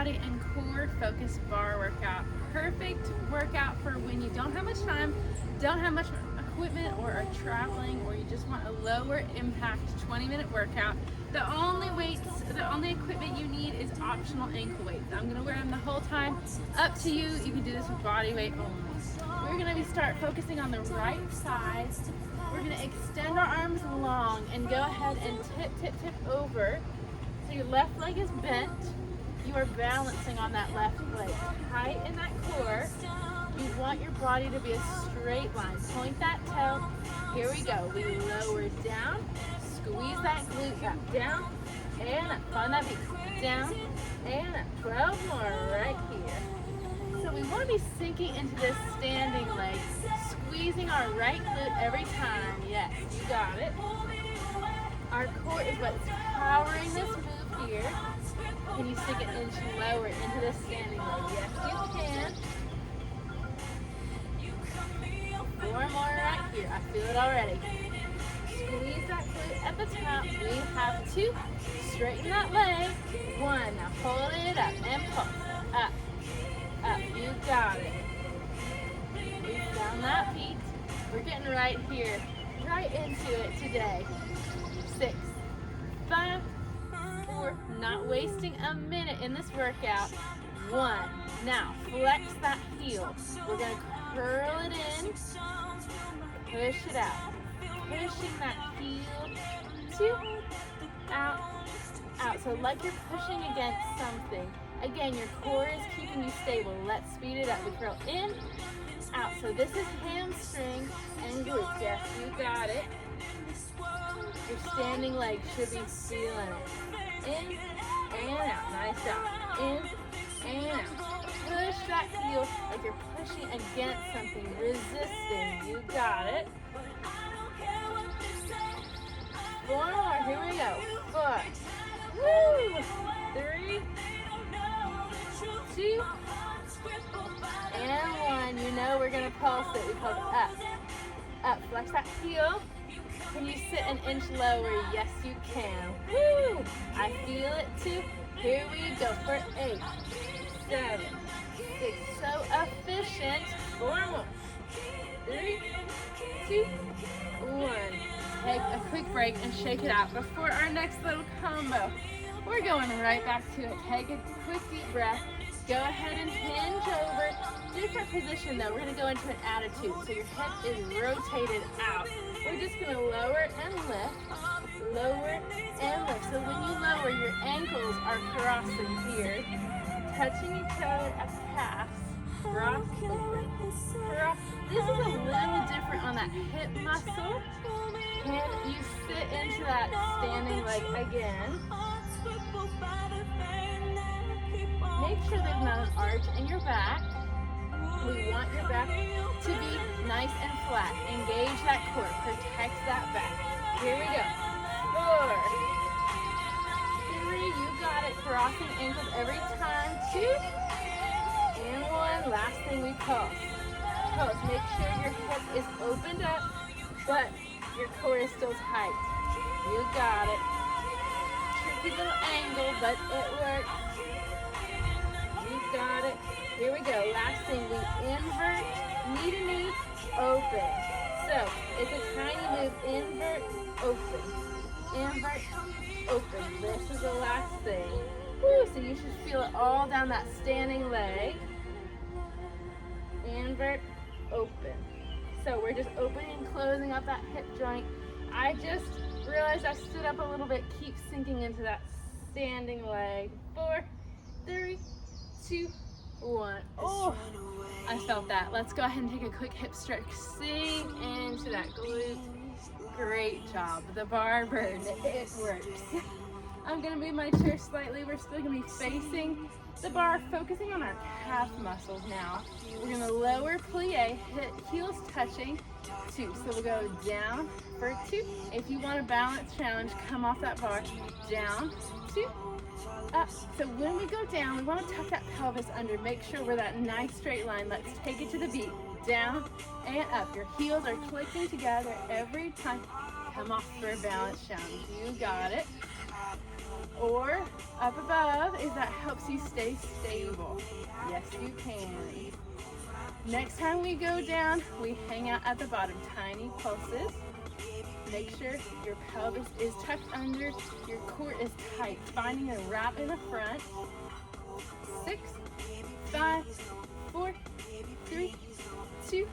body and core focused bar workout. Perfect workout for when you don't have much time, don't have much equipment, or are traveling, or you just want a lower impact 20-minute workout. The only equipment you need is optional ankle weights. I'm gonna wear them the whole time. Up to you. You can do this with body weight only. We're gonna start focusing on the right side. We're gonna extend our arms long and go ahead and tip over. So your left leg is bent. You are balancing on that left leg. Tighten that core. You want your body to be a straight line. Point that toe. Here we go. We lower down. Squeeze that glute back down. And up. Find that beat. Down. And up. 12 more right here. So we want to be sinking into this standing leg. Squeezing our right glute every time. Yes, you got it. Our core is what's powering this move here. Can you stick an inch lower into this standing leg? Yes, you can. 4 more right here. I feel it already. Squeeze that glute at the top. We have 2. Straighten that leg. 1. Now hold it up and pull. Up. Up. You got it. Breathe down that beat. We're getting right here. Right into it today. 6, 5, 4. Not wasting a minute in this workout. 1. Now flex that heel. We're going to curl it in. Push it out. Pushing that heel. 2. Out. Out. So like you're pushing against something. Again, your core is keeping you stable. Let's speed it up. We curl in. Out. So this is hamstring and glutes. Yes, you got it. Your standing leg should be feeling it. In and out. Nice job. In and out. Push that heel like you're pushing against something, resisting. You got it. 4 more. Here we go. 4. Woo! 3, 2, and 1. You know we're gonna pulse it. We pulse up. Up. Flex that heel. Can you sit an inch lower? Yes, you can. Woo! I feel it too. Here we go for 8, 7, 6. So efficient. 4 more. 3, 2, 1. Take a quick break and shake it out before our next little combo. We're going right back to it. Take a quick deep breath. Go ahead and hinge over. Different position though. We're going to go into an attitude. So your head is rotated out. We're just going to lower and lift. Lower and lift. So when you lower, your ankles are crossing here. Touching each other at the calves. Cross, open, cross. This is a little different on that hip muscle. Can you sit into that standing leg again? Make sure there's not an arch in your back. We want your back to be nice and flat. Engage that core. Protect that back. Here we go. 4, 3. You got it. Crossing ankles every time. 2. And 1. Last thing we pulse. Pulse. Make sure your hip is opened up, but your core is still tight. You got it. Tricky little angle, but it works. You got it. Here we go. Last thing, we invert, knee to knee, open. So it's a tiny move. Invert, open. Invert, open. This is the last thing. Woo, so you should feel it all down that standing leg. Invert, open. So we're just opening and closing up that hip joint. I just realized I stood up a little bit. Keep sinking into that standing leg. 4, 3, 2, 1. Oh, I felt that. Let's go ahead and take a quick hip stretch. Sink into that glute. Great job. The bar burn. It works. I'm going to move my chair slightly. We're still going to be facing the bar, focusing on our calf muscles now. We're going to lower plie, hit heels touching, 2. So we'll go down for 2. If you want a balance challenge, come off that bar. Down, 2, up. So when we go down, we want to tuck that pelvis under. Make sure we're that nice straight line. Let's take it to the beat. Down and up. Your heels are clicking together every time. Come off for a balance challenge. You got it. or up above if that helps you stay stable. Yes, you can. Next time we go down, we hang out at the bottom, tiny pulses. Make sure your pelvis is tucked under, your core is tight, finding a wrap in the front. 6, 5, 4, 3, 2.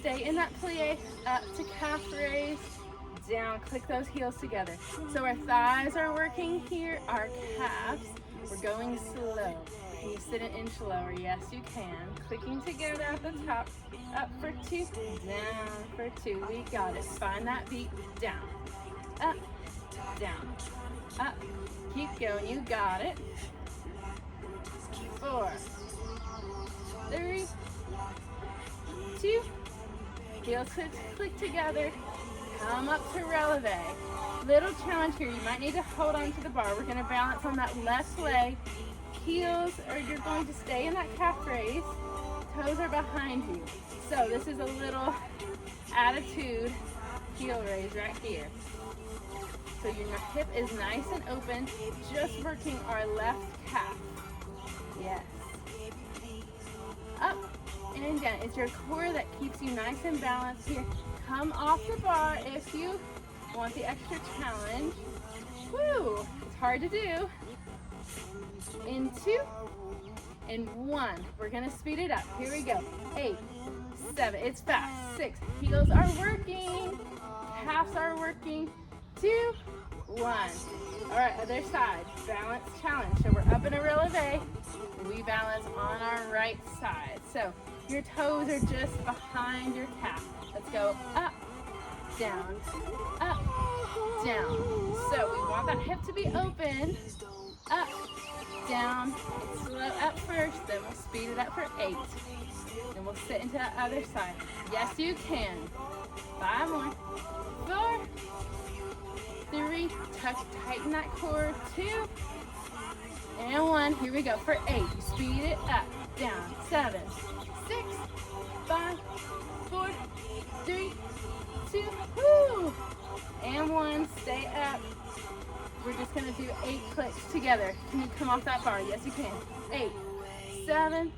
Stay in that plie, up to calf raise, down, click those heels together. So our thighs are working here, our calves, we're going slow. Can you sit an inch lower? Yes, you can. Clicking together at the top, up for 2, down for 2. We got it. Find that beat, down, up, down, up. Keep going, you got it. 4, 3, 2. Heels click together. Come up to releve. Little challenge here. You might need to hold on to the bar. We're going to balance on that left leg. Heels, or you're going to stay in that calf raise. Toes are behind you. So this is a little attitude heel raise right here. So your hip is nice and open, just working our left calf. Yes. Up and down. It's your core that keeps you nice and balanced here. Come off the bar if you want the extra challenge. Woo! It's hard to do. In 2, and 1. We're gonna speed it up. Here we go. 8, 7. It's fast. 6. Heels are working. Calves are working. 2, 1. All right, other side. Balance challenge. So we're up in a releve. We balance on our right side. So your toes are just behind your calf. Let's go up, down, up, down. So we want that hip to be open. Up, down, slow up first, then we'll speed it up for 8. Then we'll sit into that other side. Yes, you can. 5 more. 4, 3, tighten that core. 2, and 1. Here we go for 8. Speed it up, down. 7, 6, 5, 4, 3, 2, woo! And 1. Stay up. We're just going to do 8 clicks together. Can you come off that bar? Yes, you can. 8, 7,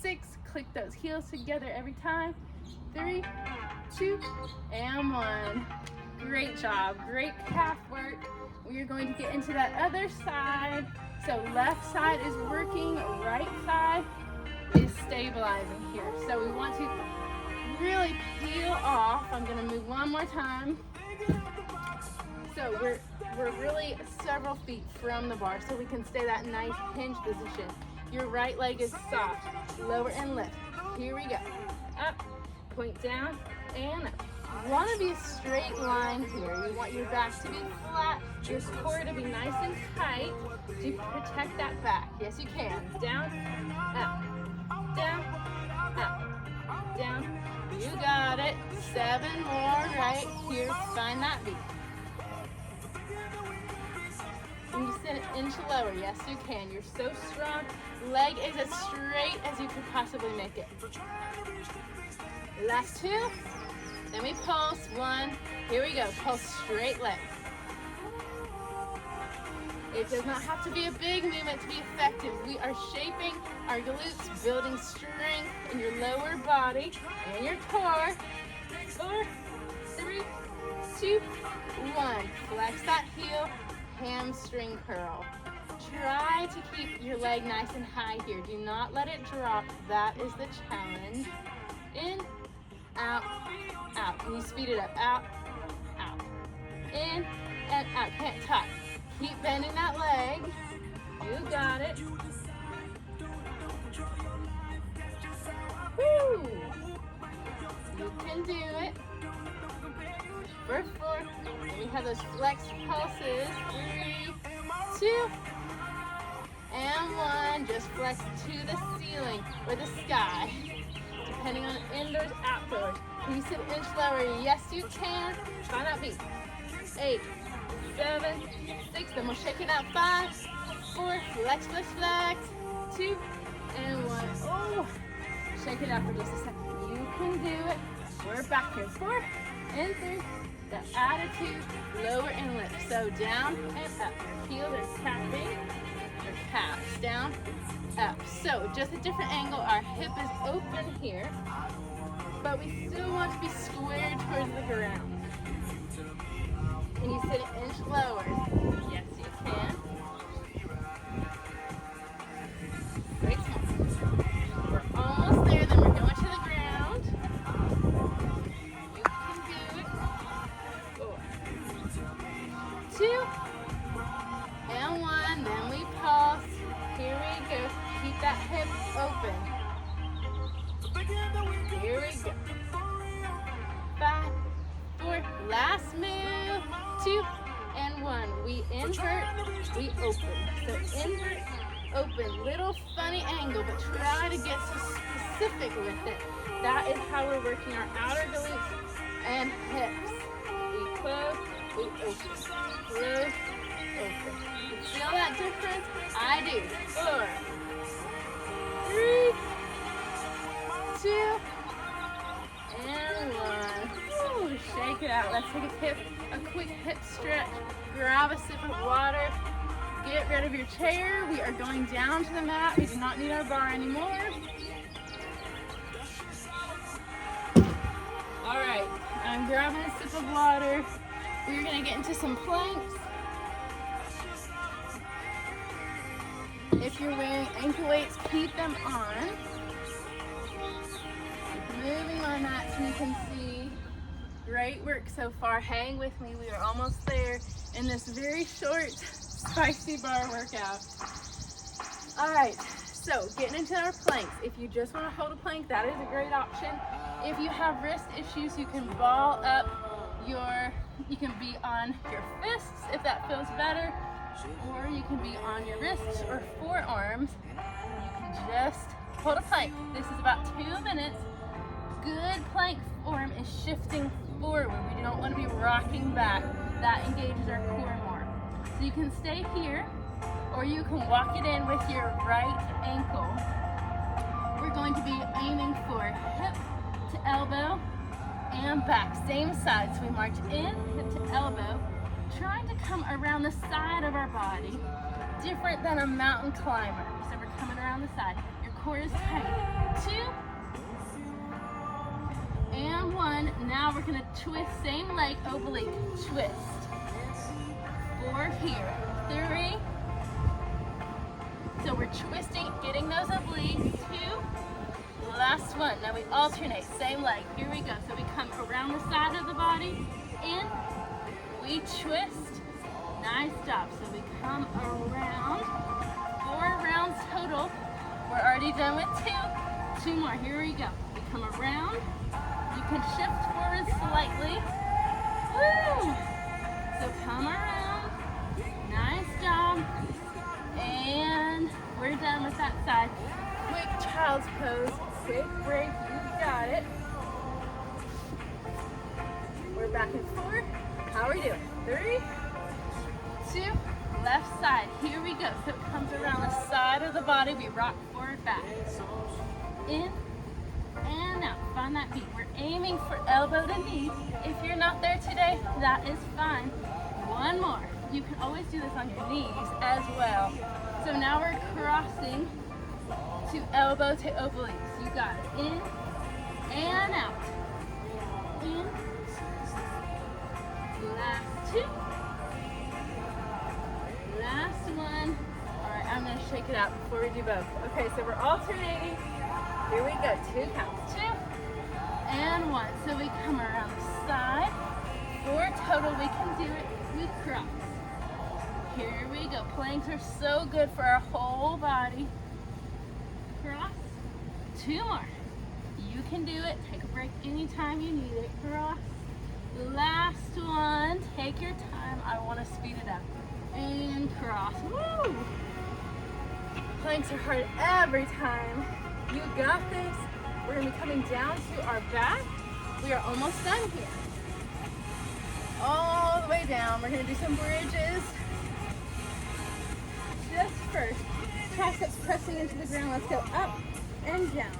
6. Click those heels together every time. 3, 2, and 1. Great job. Great calf work. We are going to get into that other side. So left side is working. Right side is stabilizing here. So we want to really peel off. I'm going to move one more time. So we're really several feet from the bar, so we can stay that nice hinge position. Your right leg is soft. Lower and lift. Here we go. Up, point down, and up. You want to be a straight line here. You want your back to be flat, your core to be nice and tight to protect that back. Yes, you can. Down, up, down, up, down. You got it. 7 more right here. Find that beat. Can you sit an inch lower? Yes, you can. You're so strong. Leg is as straight as you could possibly make it. Last 2. Then we pulse. 1. Here we go. Pulse straight leg. It does not have to be a big movement to be effective. We are shaping our glutes, building strength in your lower body and your core. 4, 3, 2, 1. Flex that heel. Hamstring curl. Try to keep your leg nice and high here. Do not let it drop. That is the challenge. In, out, out. Can you speed it up? Out, out. In, and out. Can't talk. Keep bending that leg. You got it. Woo! You can do it. For 4. We have those flex pulses. 3, 2, and 1. Just flex to the ceiling or the sky, depending on indoors, outdoors. Can you sit an inch lower? Yes, you can. Try that beat. 8, 7, 6. Then we'll shake it out. 5, 4. Flex, flex, flex. 2, and 1. Oh, shake it out for just a second. You can do it. We're back here. 4, and 3, That attitude, lower and lift. So down and up. Your heels are tapping, your calves down, up. So just a different angle. Our hip is open here, but we still want to be squared towards the ground. Can you sit an inch lower? Yes, you can. Great. We're almost there, then we're going to the ground. You can do it. 4, 2, and 1. Then we pulse. Here we go. Keep that hip open. Here we go. 5, 4. Last move. 2 and 1. We invert, we open. So invert, open. Little funny angle, but try to get specific with it. That is how we're working our outer glutes and hips. We close, we open. Close, open. You feel that difference? I do. 4, 3, 2, and 1. Ooh, shake it out. Let's take a quick hip stretch. Grab a sip of water. Get rid of your chair. We are going down to the mat. We do not need our bar anymore. All right, I'm grabbing a sip of water. We're gonna get into some planks. If you're wearing ankle weights, keep them on. Moving our mats, and you can see great work so far. Hang with me, we are almost there in this very short, spicy bar workout. All right, so getting into our planks. If you just want to hold a plank, that is a great option. If you have wrist issues, you can ball up you can be on your fists if that feels better, or you can be on your wrists or forearms. You can just hold a plank. This is about 2 minutes. Good plank form is shifting forward. We don't want to be rocking back. That engages our core more. So you can stay here, or you can walk it in with your right ankle. We're going to be aiming for hip to elbow and back. Same side. So we march in, hip to elbow, trying to come around the side of our body, different than a mountain climber. So we're coming around the side. Your core is tight. 2, and 1. Now we're gonna twist, same leg, oblique, twist. 4 here, 3. So we're twisting, getting those obliques. 2, last one. Now we alternate, same leg, here we go. So we come around the side of the body, in, we twist, nice job. So we come around, 4 rounds total. We're already done with 2. 2 more, here we go. We come around. You can shift forward slightly. Woo! So come around. Nice job. And we're done with that side. Quick child's pose. Quick break. You got it. We're back and forth. How are we doing? 3, 2, left side. Here we go. So it comes around the side of the body. We rock forward, back. In and out. Find that beat. We're aiming for elbow to knee. If you're not there today, that is fine. 1 more. You can always do this on your knees as well. So now we're crossing to elbow to obliques. You got it. In and out. In. Last 2. Last 1. All right, I'm gonna shake it out before we do both. Okay, so we're alternating. Here we go, 2 counts. 2 and 1. So we come around the side. 4 total, we can do it. We cross. Here we go. Planks are so good for our whole body. Cross. 2 more. You can do it. Take a break anytime you need it. Cross. Last one. Take your time. I want to speed it up. And cross. Woo! Planks are hard every time. You got this. We're going to be coming down to our back. We are almost done here. All the way down. We're going to do some bridges. Just first, triceps pressing into the ground. Let's go up and down.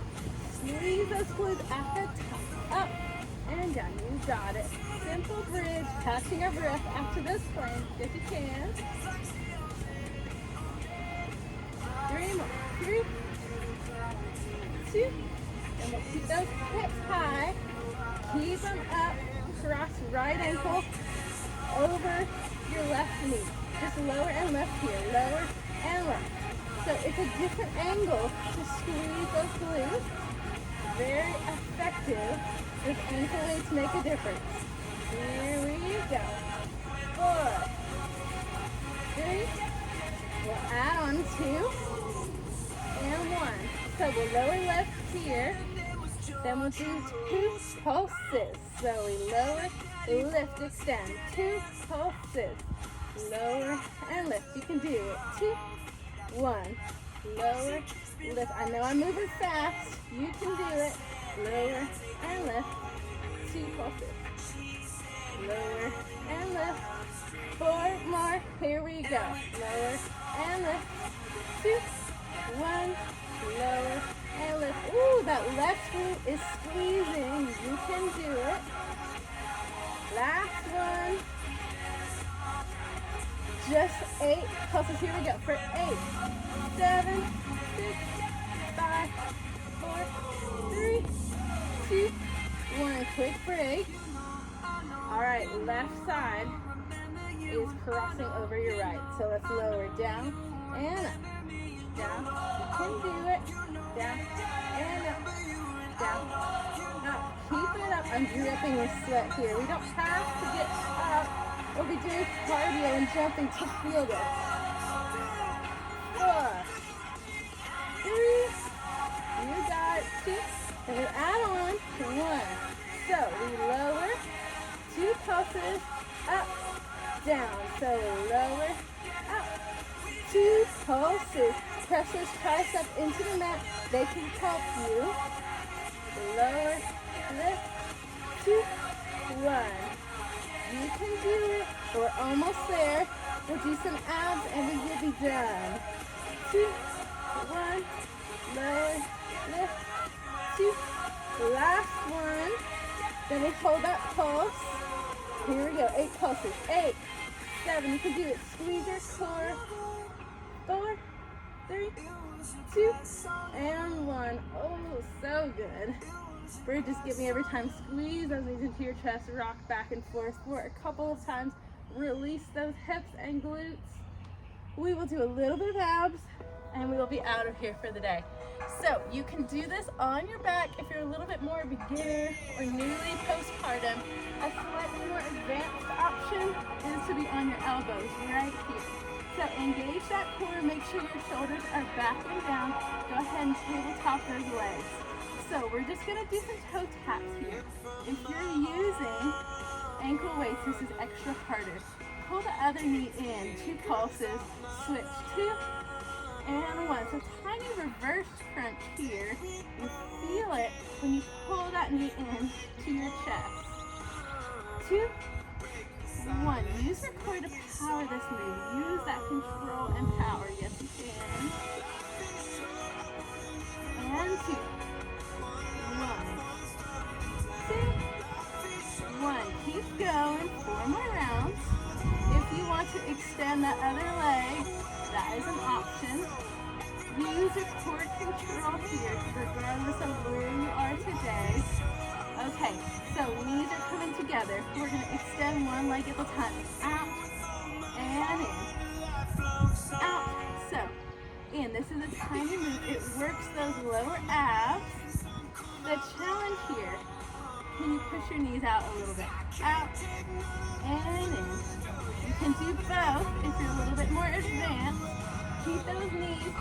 Squeeze those glutes at the top. Up and down. You got it. Simple bridge, catching our breath after those planks if you can. 3 more. 3, 2, and we'll keep those hips high. Keep them up. Cross right ankle over your left knee. Just lower and left here. Lower and left. So it's a different angle to squeeze those glutes. Very effective. Those ankle weights make a difference. Here we go. 4, 3. We'll add on 2 and 1. So we'll lower left here. Then we'll do 2 pulses. So we lower, lift, extend. 2 pulses. Lower and lift. You can do it. 2, 1. Lower, lift. I know I'm moving fast. You can do it. Lower and lift. 2 pulses. Lower and lift. 4 more. Here we go. Lower and lift. 2, 1. Lower and lift. Ooh, that left glute is squeezing. You can do it. Last one. Just 8 pulses. Here we go. For 8, 7, 6, 5, 4, 3, 2, 1. Quick break. All right, left side is crossing over your right. So let's lower down and up. Down. You can do it. Down and up. Down. Up. Keep it up. I'm dripping with sweat here. We don't have to get up. We'll be doing cardio and jumping to feel this. 4, 3. You got it. 2. And we add on 1. So we lower. 2 pulses. Up. Down. So lower. Up. 2 pulses. Press those triceps into the mat. They can help you. Lower, lift, 2, 1. You can do it. We're almost there. We'll do some abs and we will be done. 2, 1. Lower, lift, 2. Last one. Then we hold that pulse. Here we go. 8 pulses. 8, 7. You can do it. Squeeze your core. 4, 3, 2, and 1. Oh, so good. Bridges get me every time. Squeeze those knees into your chest. Rock back and forth for a couple of times. Release those hips and glutes. We will do a little bit of abs and we will be out of here for the day. So you can do this on your back if you're a little bit more beginner or newly postpartum. A slightly more advanced option is to be on your elbows right here. So engage that core, make sure your shoulders are back and down. Go ahead and tabletop those legs. So we're just gonna do some toe taps here. If you're using ankle weights, this is extra harder. Pull the other knee in, 2 pulses, switch, 2 and 1. So tiny reverse crunch here. You feel it when you pull that knee in to your chest. 2, 1. Use your core to power this move. Use that control and power. Yes, you can. And 2, 1, 2, 1. Keep going. 4 more rounds. If you want to extend that other leg, that is an option. Use your core control here, regardless of where you are today. Okay, so knees are coming together. We're going to extend one leg at a time. Out and in. Out. So, in. This is a tiny move. It works those lower abs. The challenge here, can you push your knees out a little bit? Out and in. You can do both if you're a little bit more advanced. Keep those knees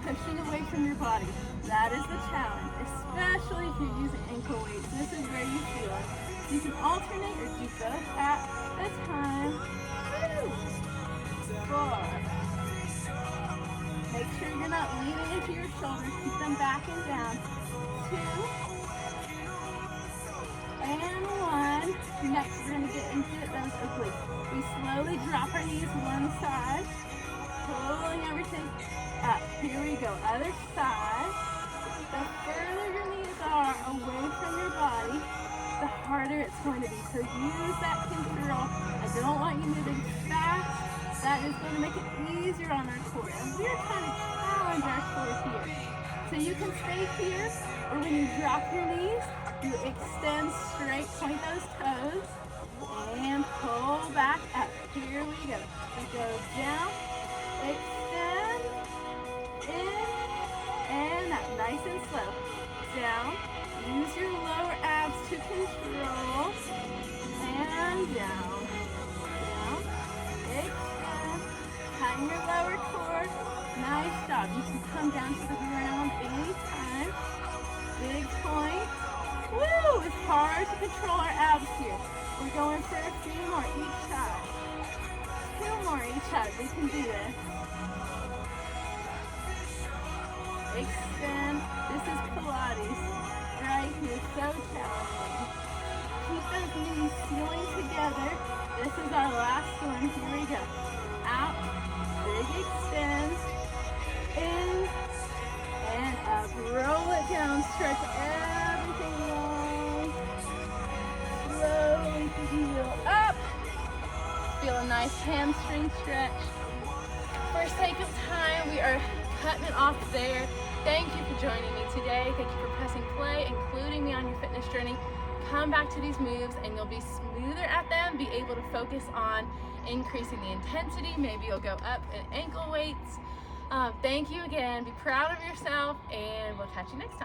pushing away from your body. That is the challenge, especially if you're using ankle weights. This is where you feel it. You can alternate or do both at a time. 4. Make sure you're not leaning into your shoulders. Keep them back and down. 2 and 1. Next, we're going to get into those obliques. We slowly drop our knees one side, pulling everything up. Here we go. Other side. The further your knees are away from your body, the harder it's going to be. So use that control. I don't want you moving fast. That is going to make it easier on our core. And we're trying to challenge our core here. So you can stay here, or when you drop your knees, you extend straight, point those toes, and pull back up. Here we go. We go down, extend, in, and up. Nice and slow. Down. Use your lower abs to control. And down. Down. Extend. Tighten your lower core. Nice job. You can come down to the ground anytime. Big point. Woo! It's hard to control our abs here. We're going for a few more each side. 2 more each side. We can do this. Extend. This is Pilates right here. So challenging. Keep those knees sealing together. This is our last one. Here we go. Out. Big extend. In. And up. Roll it down. Stretch everything long. Slowly heel up. Feel a nice hamstring stretch. For sake of time, we are cutting it off there. Thank you for joining me today. Thank you for pressing play, including me on your fitness journey. Come back to these moves and you'll be smoother at them, be able to focus on increasing the intensity. Maybe you'll go up in ankle weights. Thank you again. Be proud of yourself, and we'll catch you next time.